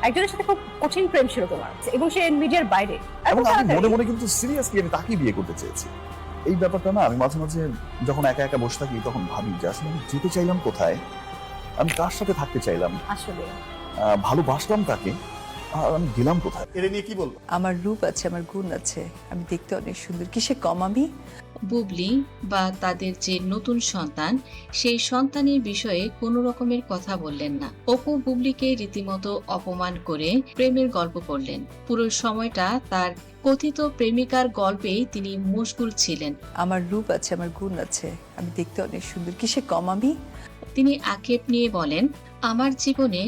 একজনের সাথে খুব কঠিন প্রেম ছিল তোমার এবং সে মিডিয়ার বাইরে, এবং আমি মনে মনে কিন্তু সিরিয়াসলি আমি তাকেই বিয়ে করতে চেয়েছি। এই ব্যাপারটা না আমি মাঝে মাঝে যখন একা একা বসে থাকি তখন ভাবি যে আসলে আমি যেতে চাইলাম কোথায়, আমি কার সাথে থাকতে চাইলাম, আসলে ভালোবাসলাম কাকে, আর আমি গেলাম কোথায়। এটা নিয়ে কি বলবো? আমার রূপ আছে, আমার গুণ আছে, আমি দেখতে অনেক সুন্দর, কিসে কম আমি? বুবলি বা তাদের যে নতুন সন্তান, সেই সন্তানের বিষয়ে কোনো রকমের কথা বললেন না। অপু বুবলিকে রীতিমতো অপমান করে প্রেমের গল্প করলেন। পুরো সময়টা তার কথিত প্রেমিকার গল্পেই তিনি মশগুল ছিলেন। আমার রূপ আছে, আমার গুণ আছে, আমি দেখতে অনেক সুন্দর, কিসে কম আমি? তিনি আক্ষেপ নিয়ে বলেন, আমার জীবনে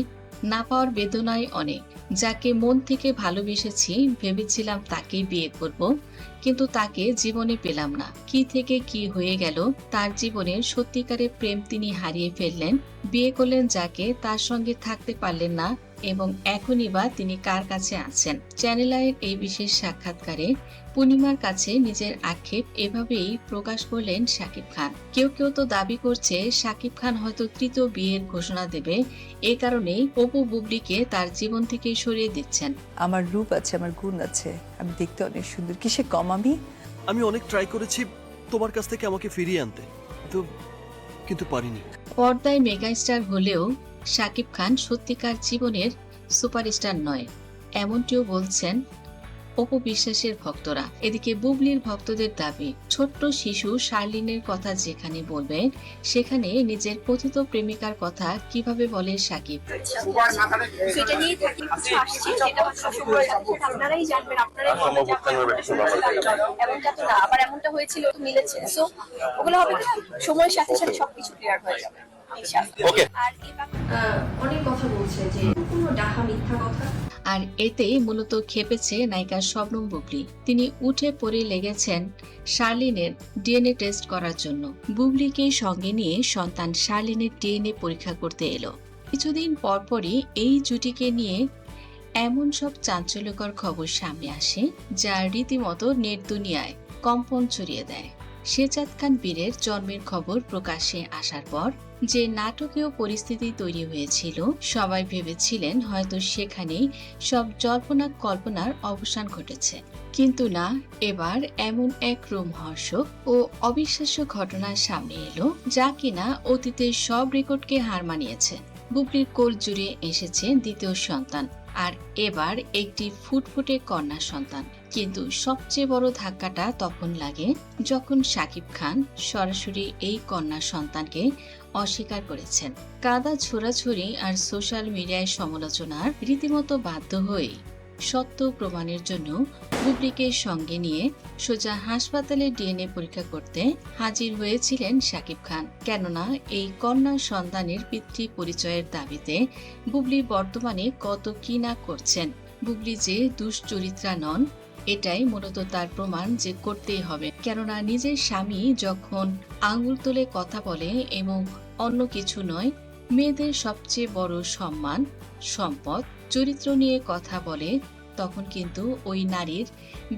না পাওয়ার বেদনায় অনেক। যাকে মন থেকে ভালোবেসেছি, ভেবেছিলাম তাকেই বিয়ে করব, কিন্তু তাকে জীবনে পেলাম না। কি থেকে কি হয়ে গেল, তার জীবনের সত্যিকারের প্রেম তিনি হারিয়ে ফেললেন। বিয়ে করলেন যাকে, তার সঙ্গে থাকতে পারলেন না, এবং এখনই বা তিনি কার কাছে আছেন। চ্যানেল আইয়ের এই বিশেষ সাক্ষাৎকারে পূর্ণিমার কাছে নিজের আক্ষেপ এভাবেই প্রকাশ করলেন শাকিব খান। কেউ কেউ তো দাবি করছে শাকিব খান হয়তো তৃতীয় বিয়ের ঘোষণা দেবে, এই কারণেই অপু বুবলিকে তার জীবন থেকে সরিয়ে দিচ্ছেন। আমার রূপ আছে, আমার গুণ আছে, আমি দেখতে অনেক সুন্দর, কিসে কম আমি? আমি অনেক ট্রাই করেছি তোমার কাছ থেকে আমাকে ফিরিয়ে আনতে, কিন্তু পারিনি। পর্দায় মেগাস্টার হলেও শাকিব খান সত্যিকার জীবনের সুপারস্টার নয়, এমনটিও বলছেন অপু বিশ্বাসের ভক্তরা। এদিকে বুবলির ভক্তদের দাবি, ছোট্ট শিশু শার্লিনের কথা যেখানে বলবে, সেখানে নিজের কথিত প্রেমিকার কথা কিভাবে বলে শাকিব। সেটা নিয়ে থাকি কিছু আসছে, যেটা সময়ের সাথে সাথে আপনারাই জানবেন, আপনারাই এমনটা তো না, আবার এমনটা হয়েছিল তো মিলেছে, সো ওগুলো হবে কি সময়ের সাথে সাথে সবকিছু ক্লিয়ার হয়ে যাবে। অনেক কথা বলছে যে কোনো ডাহা মিথ্যা কথা। আর এতে মূলত খেপেছে নায়িকা শবনম বুবলি। তিনি উঠে পড়ে লেগেছেন শার্লিনের ডিএনএ টেস্ট করার জন্য। বুবলিকে সঙ্গে নিয়ে সন্তান শার্লিনের ডিএনএ পরীক্ষা করতে এলো। কিছুদিন পরপরই এই জুটিকে নিয়ে এমন সব চাঞ্চল্যকর খবর সামনে আসে, যা রীতিমতো নেট দুনিয়ায় কম্পন ছড়িয়ে দেয়। শেজাদ খান বীরের জন্মের খবর প্রকাশ্যে আসার পর যে নাটকীয় পরিস্থিতি তৈরি হয়েছিল, সবাই ভেবেছিলেন হয়তো সেখানেই সব জল্পনা কল্পনার অবসান ঘটেছে। কিন্তু না, এবার এমন এক রোমহর্ষক ও অবিশ্বাস্য ঘটনা সামনে এলো, যা কিনা অতীতের সব রেকর্ডকে হার মানিয়েছে। বুবলির কোল জুড়ে এসেছে দ্বিতীয় সন্তান, আর এবার একটি ফুটফুটে কন্যা সন্তান। কিন্তু সবচেয়ে বড় ধাক্কাটা তখন লাগে যখন শাকিব খান সরাসরি এই কন্যা সন্তানকে অস্বীকার করেছেন। কাদা ছোড়াছড়ি আর সোশ্যাল মিডিয়ায় সমালোচনার রীতিমতো বাধ্য হয়ে সত্য প্রমাণের জন্য বুবলিকে সঙ্গে নিয়ে সোজা হাসপাতালে ডিএনএ পরীক্ষা করতে হাজির হয়েছিলেন শাকিব খান। কেননা এই কন্যা সন্তানের পিতৃ পরিচয়ের দাবিতে বুবলি বর্তমানে কত কি না করছেন। বুবলি যে দুশ্চরিত্রা নন, এটাই মূলত তার প্রমাণ যে করতেই হবে। কেননা নিজের স্বামী যখন আঙুল তুলে কথা বলে এবং অন্য কিছু নয়, মেয়েদের সবচেয়ে বড় সম্মান, সম্পদ, চরিত্র নিয়ে কথা বলে, তখন কিন্তু ওই নারীর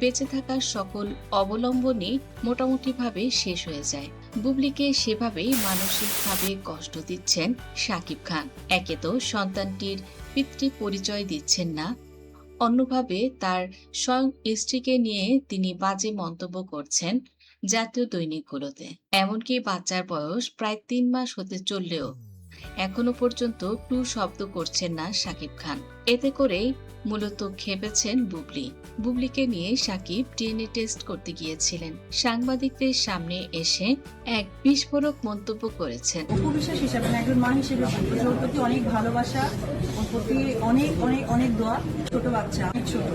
বেঁচে থাকার সকল অবলম্বনই মোটামুটিভাবে শেষ হয়ে যায়। বুবলিকে সেভাবেই মানসিকভাবে কষ্ট দিচ্ছেন শাকিব খান। একে তো সন্তানটির পিতৃ পরিচয় দিচ্ছেন না, অন্যভাবে তার স্বয়ং স্ত্রীকে নিয়ে তিনি বাজে মন্তব্য করছেন জাতীয় দৈনিকগুলোতে। এমনকি বাচ্চার বয়স প্রায় 3 মাস হতে চললেও এখনো পর্যন্ত টু শব্দ করছেন না শাকিব খান। এতে করেই মূলত খেপেছেন বুবলি। বুবলিকে নিয়ে শাকিব ডিএনএ টেস্ট করতে গিয়েছিলেন। সাংবাদিকদের সামনে এসে এক বিস্ফোরক মন্তব্য করেছেন। অপু বিশ্বাস হিসাবে, একজন মা হিসেবে ওর প্রতি অনেক ভালোবাসা, ওর প্রতি অনেক অনেক অনেক দোয়া। ছোট বাচ্চা, অনেক ছোট,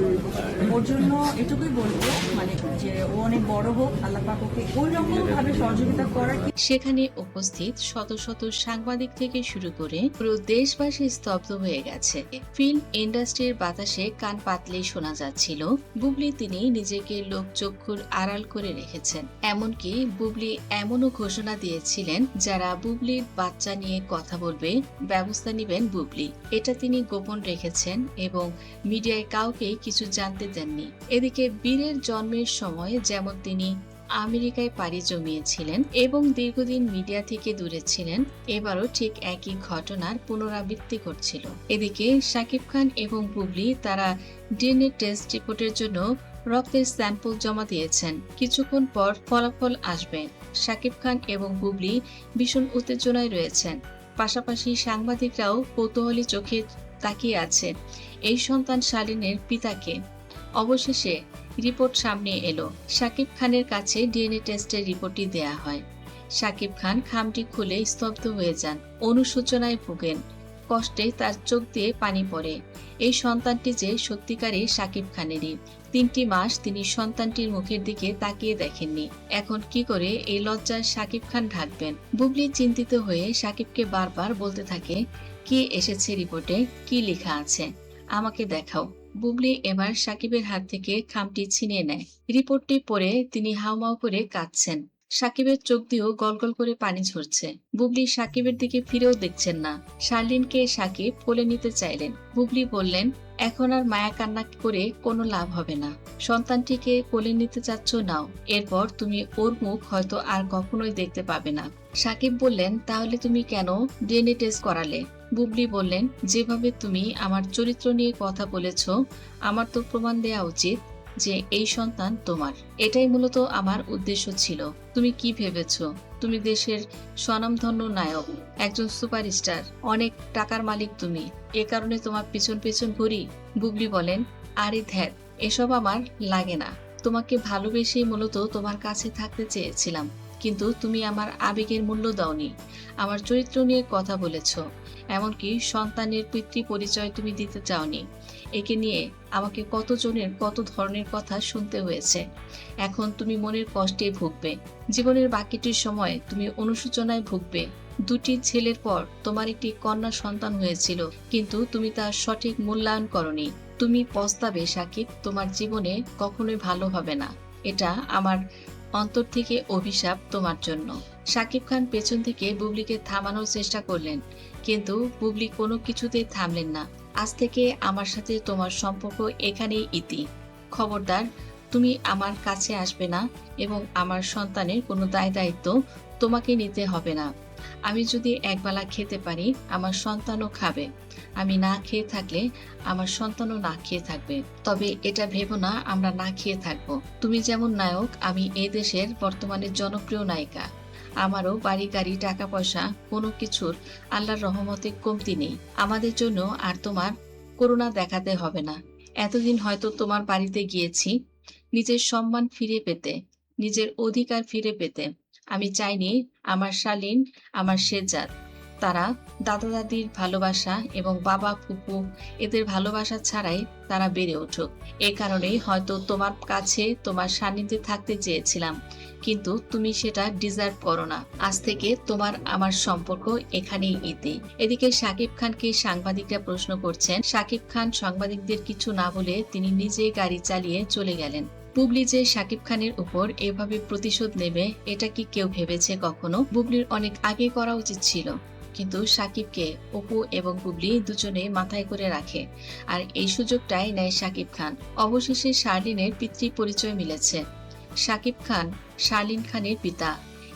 ওর জন্য এটুকুই বলবো, মানে যে ও অনেক বড় হোক, আল্লাহ পাক ওকে ওই রকম ভাবে সহযোগিতা করার। সেখানে উপস্থিত শত শত সাংবাদিক থেকে শুরু করে পুরো দেশবাসী স্তব্ধ হয়ে গেছে। ফিল্ম ইন্ডাস্ট্রির বাতাসে কান পাতলেই শোনা যাচ্ছিল বুবলি তিনি নিজেকে লোকচক্ষুর আড়াল করে রেখেছেন। এমনকি বুবলি এমনও ঘোষণা দিয়েছিলেন, যারা বুবলির বাচ্চা নিয়ে কথা বলবে ব্যবস্থা নেবেন বুবলি। এটা তিনি গোপন রেখেছেন এবং মিডিয়ায় কাউকে কিছু জানতে দেননি। এদিকে বীরের জন্মের সময় যেমন তিনি আমেরিকায় পাড়ি জমিয়েছিলেন এবং দীর্ঘদিন মিডিয়া থেকে দূরে ছিলেন, এবারও ঠিক একই ঘটনার পুনরাবৃত্তি ঘটছিল। এদিকে শাকিব খান এবং বুবলি তারা ডিএনএ টেস্ট রিপোর্টের জন্য রক্তের স্যাম্পল জমা দিয়েছেন। কিছুক্ষণ পর ফলাফল আসবে। শাকিব খান এবং বুবলি ভীষণ উত্তেজনায় রয়েছেন। পাশাপাশি সাংবাদিকরাও কৌতূহলী চোখে তাকিয়ে আছে এই সন্তান শালীনের পিতাকে। অবশেষে রিপোর্ট সামনে এলো। শাকিব খানের কাছে ডিএনএ টেস্টের রিপোর্টটি দেয়া হয়। শাকিব খান খামটি খুলে স্তব্ধ হয়ে যান, অনুশোচনায় ভোগেন, কষ্টে তার চোখ দিয়ে পানি পড়ে। এই সন্তানটি যে সত্যিকারই শাকিব খানেরই। 3টি মাস তিনি সন্তানটির মুখের দিকে তাকিয়ে দেখেননি। এখন কি করে এই লজ্জায় শাকিব খান ঢাকবেন? বুবলি চিন্তিত হয়ে শাকিবকে বারবার বলতে থাকে, কি এসেছে রিপোর্টে, কি লেখা আছে, আমাকে দেখাও। বুবলি এবার শাকিবের হাত থেকে খামটি ছিনিয়ে নেয়। রিপোর্টটি পড়ে তিনি হাউমাউ করে কাঁদছেন। শাকিবের চোখ দিয়েও গলগল করে পানি ঝরছে। বুবলি শাকিবের দিকে ফিরেও দেখছেন না। শার্লিনকে শাকিব কোলে নিতে চাইলেন। বুবলি বললেন, এখন আর মায়া কান্না করে কোনো লাভ হবে না। সন্তানটিকে কোলে নিতে চাচ্ছ নাও, এরপর তুমি ওর মুখ হয়তো আর কখনোই দেখতে পাবে না। শাকিব বললেন, তাহলে তুমি কেন ডিএনএ টেস্ট করালে? বুবলি বললেন, যেভাবে তুমি আমার চরিত্র নিয়ে কথা বলেছ, আমার তো প্রমাণ দেয়া উচিত যে এই সন্তান তোমার। এটাই মূলত আমার উদ্দেশ্য ছিল। তুমি কি ভেবেছ তুমি দেশের স্বনামধন্য নায়ক, একজন সুপারস্টার, অনেক টাকার মালিক তুমি, এ কারণে তোমার পিছন পিছন ঘুরি? বুবলি বলেন, আরে ধ্যাত, এসব আমার লাগে না। তোমাকে ভালোবেসেই মূলত তোমার কাছে থাকতে চেয়েছিলাম, কিন্তু তুমি আমার আবেগের মূল্য দাওনি, আমার চরিত্র নিয়ে কথা বলেছ, এমনকি সন্তানের পিতৃ পরিচয় তুমি দিতে চাওনি। একে নিয়ে আমাকে কতজনের কত ধরনের কথা শুনতে হয়েছে। এখন তুমি মনের কষ্টে ভুগবে। জীবনের বাকিটির সময় তুমি অনুশোচনায় ভুগবে। 2টি ছেলের পর তোমার একটি কন্যা সন্তান হয়েছিল, কিন্তু তুমি তার সঠিক মূল্যায়ন করনি। তুমি পস্তাবে শাকিব, তোমার জীবনে কখনোই ভালো হবে না। এটা আমার অন্তর থেকে অভিশাপ তোমার জন্য। শাকিব খান পেছন থেকে বুবলিকে থামানোর চেষ্টা করলেন, কিন্তু বুবলি কোনো কিছুতেই থামলেন না। আজ থেকে আমার সাথে তোমার সম্পর্ক এখানেই ইতি। খবরদার, তুমি আমার কাছে আসবে না এবং আমার সন্তানের কোনো দায় দায়িত্ব তোমাকে নিতে হবে না। আমি যদি একবেলা খেতে পারি, আমার সন্তানও খাবে। আমি না খেয়ে থাকলে আমার সন্তানও না খেয়ে থাকবে। তবে এটা ভেবো না আমরা না খেয়ে থাকবো। তুমি যেমন নায়ক, আমি এই দেশের বর্তমানে জনপ্রিয় নায়িকা। আমারও বাড়ি গাড়ি টাকা পয়সা কোনো কিছুর আল্লাহর রহমতে কমতি নেই। আমাদের জন্য আর তোমার করুণা দেখাতে হবে না। এতদিন হয়তো তোমার বাড়িতে গিয়েছি নিজের সম্মান ফিরে পেতে, নিজের অধিকার ফিরে পেতে। আমি চাইনি আমার শালীন, আমার শেজাদ, তারা দাদা দাদির ভালোবাসা এবং বাবা ফুপু এদের ভালোবাসা ছাড়াই তারা বেড়ে উঠুক। এ কারণেই হয়তো তোমার কাছে তোমার সান্নিধ্যে থাকতে চেয়েছিলাম, কিন্তু তুমি সেটা ডিজার্ভ করো না। আজ থেকে তোমার আমার সম্পর্ক এখানেই ইতি। এদিকে শাকিব খানকে সাংবাদিকরা প্রশ্ন করছেন। শাকিব খান সাংবাদিকদের কিছু না বলে তিনি নিজেই গাড়ি চালিয়ে চলে গেলেন। বুবলি যে শাকিব খানের উপর এভাবে প্রতিশোধ নেবে, এটা কি কেউ ভেবেছে কখনো? বুবলির অনেক আগে করা উচিত ছিল, কিন্তু শাকিবকে অপু এবং বুবলি দুজনে মাথায় করে রাখে, আর এই সুযোগটাই নেয় শাকিব খান। অবশেষে শার্লিনের পিতৃ পরিচয় মিলেছে। শাকিব খান শার্লিন খানের পিতা।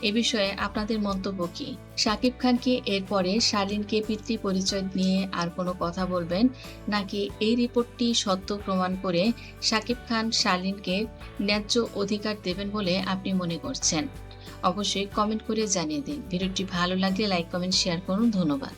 এ বিষয়ে আপনাদের মন্তব্য কি? শাকিব খান কি এরপরে শার্লিনকে পিতৃ পরিচয় নিয়ে আর কোনো কথা বলবেন, নাকি এই রিপোর্টটি সত্য প্রমাণ করে শাকিব খান শার্লিনকে ন্যায্য অধিকার দেবেন বলে আপনি মনে করছেন? অবশ্যই কমেন্ট করে জানিয়ে দিন। ভিডিওটি ভালো লাগলে লাইক, কমেন্ট, শেয়ার করুন। ধন্যবাদ।